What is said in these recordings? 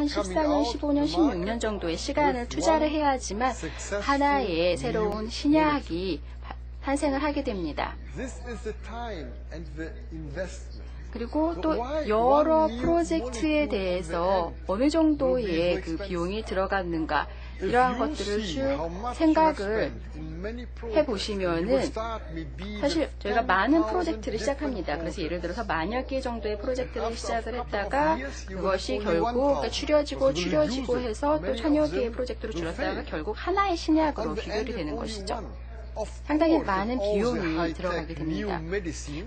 한 14년, 15년, 16년 정도의 시간을 투자를 해야지만 하나의 새로운 신약이 탄생을 하게 됩니다. 그리고 또 여러 프로젝트에 대해서 어느 정도의 그 비용이 들어갔는가 이러한 것들을 쭉 생각을 해보시면은 사실 저희가 많은 프로젝트를 시작합니다. 그래서 예를 들어서 만여 개 정도의 프로젝트를 시작을 했다가 그것이 결국 추려지고 해서 또 천여 개의 프로젝트로 줄었다가 결국 하나의 신약으로 귀결이 되는 것이죠. 상당히 많은 비용이 들어가게 됩니다.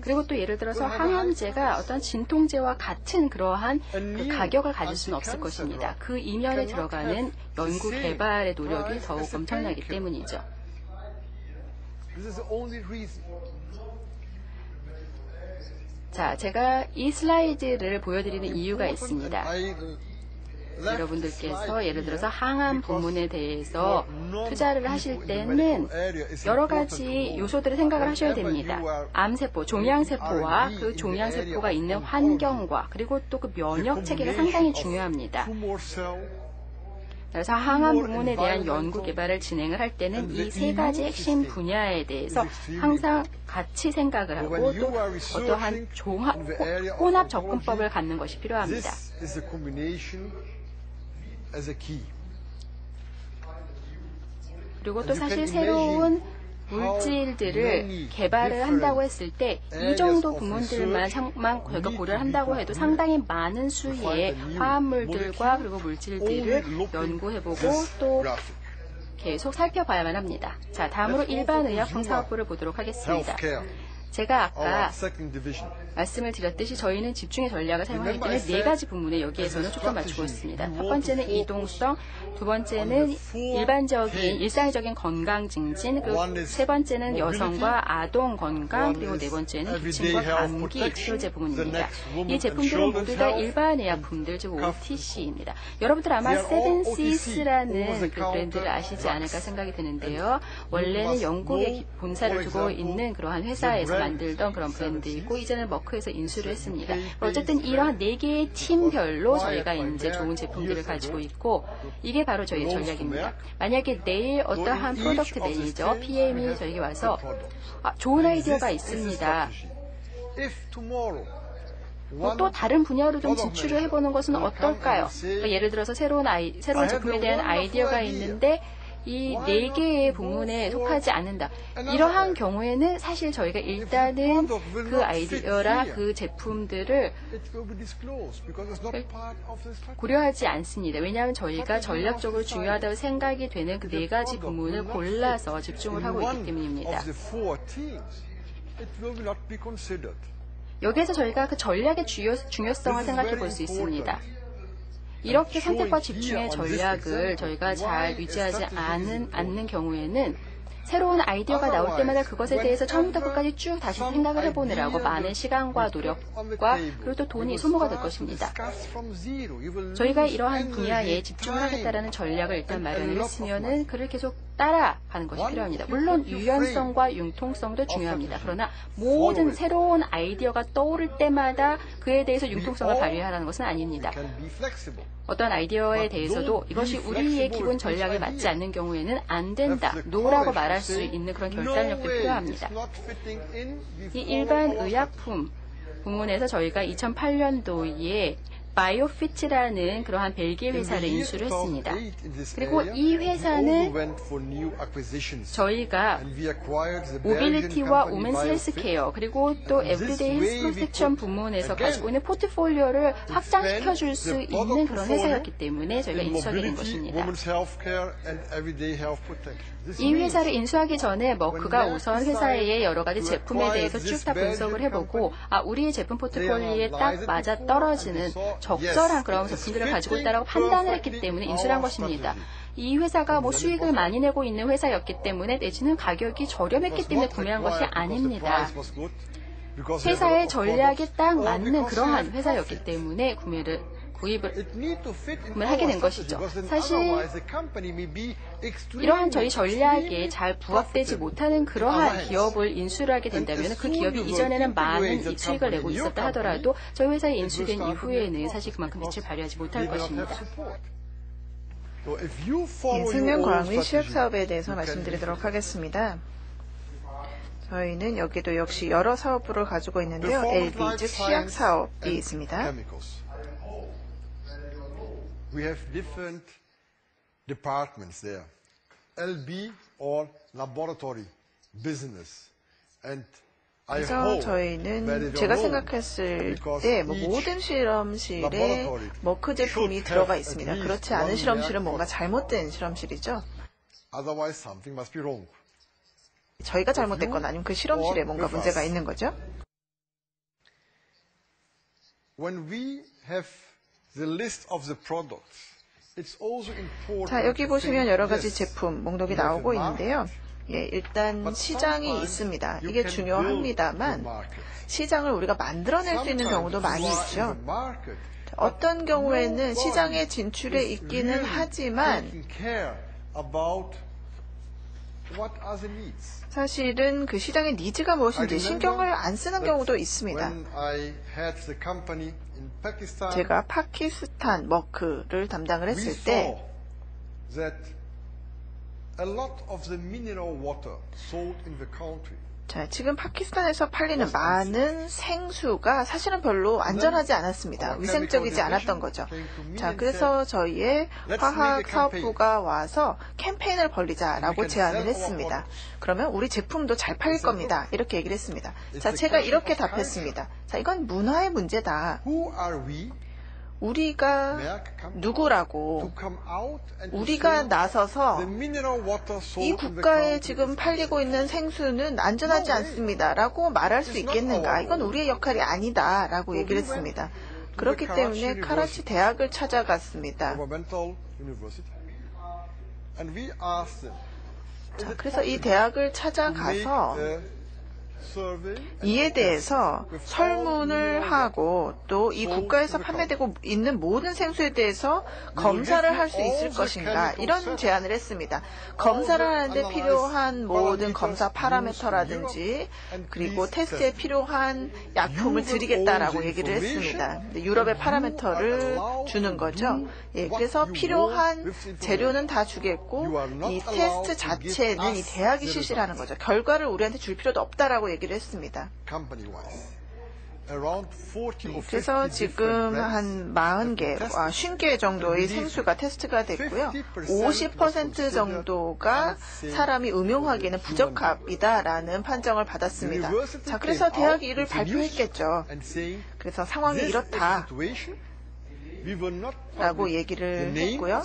그리고 또 예를 들어서 항암제가 어떤 진통제와 같은 그러한 그 가격을 가질 수는 없을 것입니다. 그 이면에 들어가는 연구 개발의 노력이 더욱 엄청나기 때문이죠. 자, 제가 이 슬라이드를 보여드리는 이유가 있습니다. 여러분들께서 예를 들어서 항암 부문에 대해서 투자를 하실 때는 여러 가지 요소들을 생각을 하셔야 됩니다. 암세포, 종양세포와 그 종양세포가 있는 환경과 그리고 또 그 면역체계가 상당히 중요합니다. 그래서 항암 부문에 대한 연구 개발을 진행을 할 때는 이 세 가지 핵심 분야에 대해서 항상 같이 생각을 하고 또 어떠한 혼합 접근법을 갖는 것이 필요합니다. 그리고 또 사실 새로운 물질들을 개발을 한다고 했을 때 이 정도 부문들만 저희가 고려를 한다고 해도 상당히 많은 수의 화합물들과 그리고 물질들을 연구해보고 또 계속 살펴봐야만 합니다. 자, 다음으로 일반 의약품 사업부를 보도록 하겠습니다. 제가 아까 말씀을 드렸듯이 저희는 집중의 전략을 사용하기 때문에 네 가지 부문에 여기에서는 초점 맞추고 있습니다. 첫 번째는 이동성, 두 번째는 일반적인 일상적인 건강 증진, 그리고 세 번째는 여성과 아동 건강, 그리고 네 번째는 기침과 감기 치료제 부문입니다. 이 제품들은 모두 다 일반 의약품들, 즉 OTC입니다. 여러분들 아마 세븐시스라는 그 브랜드를 아시지 않을까 생각이 드는데요. 원래는 영국에 본사를 두고 있는 그러한 회사에서 만들던 그런 브랜드이고 이제는 머크에서 인수를 했습니다. 어쨌든 이러한 네 개의 팀별로 저희가 이제 좋은 제품들을 가지고 있고 이게 바로 저희의 전략입니다. 만약에 내일 어떠한 프로덕트 매니저, PM이 저에게 와서 좋은 아이디어가 있습니다. 또 다른 분야로 좀 진출을 해보는 것은 어떨까요? 그러니까 예를 들어서 새로운 제품에 대한 아이디어가 있는데 이 네 개의 부문에 속하지 않는다. 이러한 경우에는 사실 저희가 일단은 그 아이디어나 그 제품들을 고려하지 않습니다. 왜냐하면 저희가 전략적으로 중요하다고 생각이 되는 그 네 가지 부문을 골라서 집중을 하고 있기 때문입니다. 여기에서 저희가 그 전략의 중요성을 생각해 볼 수 있습니다. 이렇게 선택과 집중의 전략을 저희가 잘 유지하지 않는 경우에는 새로운 아이디어가 나올 때마다 그것에 대해서 처음부터 끝까지 쭉 다시 생각을 해보느라고 많은 시간과 노력과 그리고 또 돈이 소모가 될 것입니다. 저희가 이러한 분야에 집중을 하겠다라는 전략을 일단 마련을 했으면은 그를 계속 따라가는 것이 필요합니다. 물론 유연성과 융통성도 중요합니다. 그러나 모든 새로운 아이디어가 떠오를 때마다 그에 대해서 융통성을 발휘하라는 것은 아닙니다. 어떤 아이디어에 대해서도 이것이 우리의 기본 전략에 맞지 않는 경우에는 안 된다, 노라고 말할 수 있는 그런 결단력도 필요합니다. 이 일반 의약품 부문에서 저희가 2008년도에 바이오피트라는 그러한 벨기에 회사를 인수를 했습니다. 그리고 이 회사는 저희가 모빌리티와 우먼스 헬스케어 그리고 또 에브리데이 헬스 프로텍션 부문에서 가지고 있는 포트폴리오를 확장시켜 줄 수 있는 그런 회사였기 때문에 저희가 인수하게 된 것입니다. 이 회사를 인수하기 전에 머크가 우선 회사의 여러 가지 제품에 대해서 쭉 다 분석을 해보고 우리의 제품 포트폴리오에 딱 맞아 떨어지는 적절한 그런 제품들을 가지고 있다라고 판단을 했기 때문에 인수를 한 것입니다. 이 회사가 수익을 많이 내고 있는 회사였기 때문에 내지는 가격이 저렴했기 때문에 구매한 것이 아닙니다. 회사의 전략에 딱 맞는 그러한 회사였기 때문에 구매를 구입을 하게 된 것이죠. 사실 이러한 저희 전략에 잘 부합되지 못하는 그러한 기업을 인수를 하게 된다면 그 기업이 이전에는 많은 수익을 내고 있었다 하더라도 저희 회사에 인수된 이후에는 사실 그만큼 빛을 발휘하지 못할 것입니다. 생명 과학 및 시약 사업에 대해서 말씀드리도록 하겠습니다. 저희는 여기도 역시 여러 사업부를 가지고 있는데요. LB, 즉 시약 사업이 있습니다. We have different departments there. LB or laboratory business. And 그래서 저희는 제가 생각했을 때 모든 실험실에 머크 제품이 들어가 있습니다. 그렇지 않은 실험실은 뭔가 잘못된 실험실이죠. Otherwise something must be wrong. 저희가 잘못됐거나 아니면 그 실험실에 뭔가 문제가 있는 거죠. When we have the list of the products, it's also important. 자, 여기 보시면 여러 가지 제품 목록이 나오고 있는데요. 예, 일단 시장이 있습니다. 이게 중요합니다만 시장을 우리가 만들어낼 수 있는 경우도 많이 있죠. 어떤 경우에는 시장에 진출해 있기는 하지만 사실은 그 시장의 니즈가 무엇인지 신경을 안 쓰는 경우도 있습니다. 제가 파키스탄 머크를 담당을 했을 때 자, 지금 파키스탄에서 팔리는 많은 생수가 사실은 별로 안전하지 않았습니다. 위생적이지 않았던 거죠. 자, 그래서 저희의 화학 사업부가 와서 캠페인을 벌리자라고 제안을 했습니다. 그러면 우리 제품도 잘 팔릴 겁니다. 이렇게 얘기를 했습니다. 자, 제가 이렇게 답했습니다. 자, 이건 문화의 문제다. 우리가 누구라고 우리가 나서서 이 국가에 지금 팔리고 있는 생수는 안전하지 않습니다 라고 말할 수 있겠는가. 이건 우리의 역할이 아니다 라고 얘기를 했습니다. 그렇기 때문에 카라치 대학을 찾아갔습니다. 자, 그래서 이 대학을 찾아가서 이에 대해서 설문을 하고 또 이 국가에서 판매되고 있는 모든 생수에 대해서 검사를 할 수 있을 것인가 이런 제안을 했습니다. 검사를 하는데 필요한 모든 검사 파라미터라든지 그리고 테스트에 필요한 약품을 드리겠다라고 얘기를 했습니다. 유럽의 파라미터를 주는 거죠. 예, 그래서 필요한 재료는 다 주겠고 이 테스트 자체는 이 대학이 실시를 하는 거죠. 결과를 우리한테 줄 필요도 없다라고 얘기를 했습니다. 그래서 지금 한 40개, 50개 정도의 생수가 테스트가 됐고요. 50% 정도가 사람이 음용하기에는 부적합이다라는 판정을 받았습니다. 자, 그래서 대학이 이를 발표했겠죠. 그래서 상황이 이렇다 라고 얘기를 했고요.